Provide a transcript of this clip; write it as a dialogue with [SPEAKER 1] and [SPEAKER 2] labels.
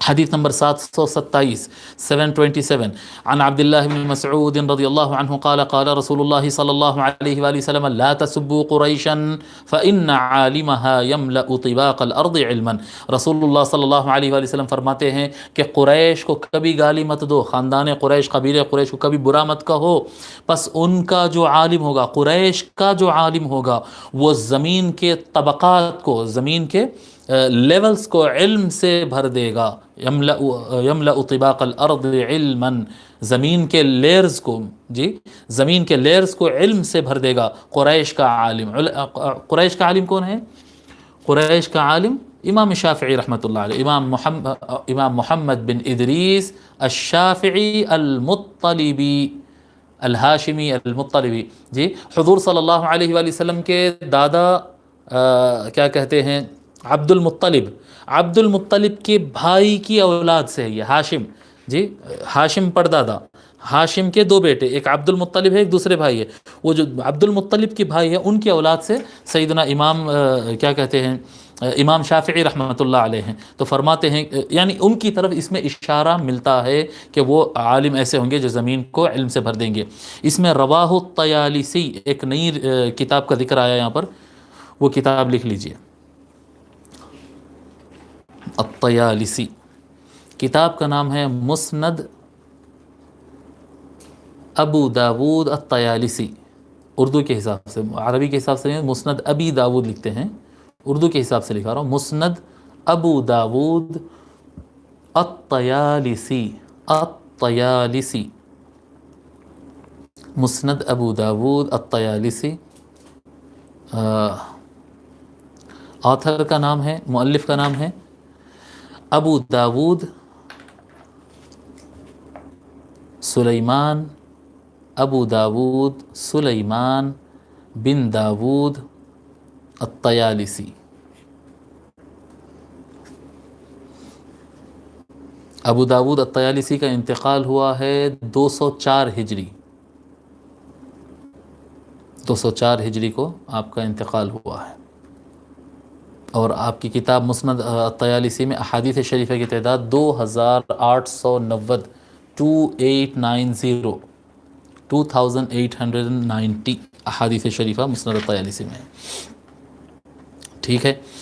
[SPEAKER 1] حدیث نمبر 727 727 عن عبد الله بن مسعود رضی اللہ عنہ قال قال رسول اللہ صلی اللہ علیہ وآلہ وسلم لا تسبوا قریشا فإن عالمها يملأ طباق الارض علما. رسول اللہ صلی اللہ علیہ وآلہ وسلم فرماتے ہیں کہ قریش کو کبھی گالی مت دو، خاندان قریش، قبیلہ قریش کو کبھی برا مت کہو، پس ان کا جو عالم ہوگا، قریش کا جو عالم ہوگا، وہ زمین کے طبقات کو، زمین کے لیولز کو علم سے بھر دے گا. یملأ طباق الارض علما، زمین کے لیئرز کو، جی زمین کے لیئرز کو علم سے بھر دے گا قریش کا عالم. قریش کا عالم کون ہے؟ قریش کا عالم امام شافعی رحمۃ اللہ علیہ، امام محمد بن ادریس الشافعی المطلبی الہاشمی المطلبی. جی حضور صلی اللہ علیہ وآلہ وسلم کے دادا کیا کہتے ہیں، عبد المطلب، عبد المطلب کے بھائی کی اولاد سے ہے یہ ہاشم. جی ہاشم پردادا، ہاشم کے دو بیٹے، ایک عبد المطلب ہے، ایک دوسرے بھائی ہے. وہ جو عبد المطلب کے بھائی ہے ان کی اولاد سے سیدنا امام کیا کہتے ہیں، امام شافعی رحمۃ اللہ علیہ ہیں. تو فرماتے ہیں یعنی ان کی طرف اس میں اشارہ ملتا ہے کہ وہ عالم ایسے ہوں گے جو زمین کو علم سے بھر دیں گے. اس میں رواہ الطیالسی ایک نئی کتاب کا ذکر آیا یہاں پر، وہ کتاب لکھ لیجئے. الطیالسی کتاب کا نام ہے مسند ابو داود الطیالسی. اردو کے حساب سے، عربی کے حساب سے مسند ابی داود لکھتے ہیں، اردو کے حساب سے لکھا رہا ہوں مسند ابو داود الطیالسی. الطیالسی، مسند ابو داود الطیالسی. آتھر کا نام ہے، مؤلف کا نام ہے ابو داود سلیمان، ابو داود سلیمان بن داود الطیالسی. ابو داود الطیالسی کا انتقال ہوا ہے 204 ہجری، 204 ہجری کو آپ کا انتقال ہوا ہے. اور آپ کی کتاب مسند الطیالسی میں احادیث شریفہ کی تعداد 2890، 2890 2890 احادیث شریفہ مسند الطیالسی میں. ٹھیک ہے.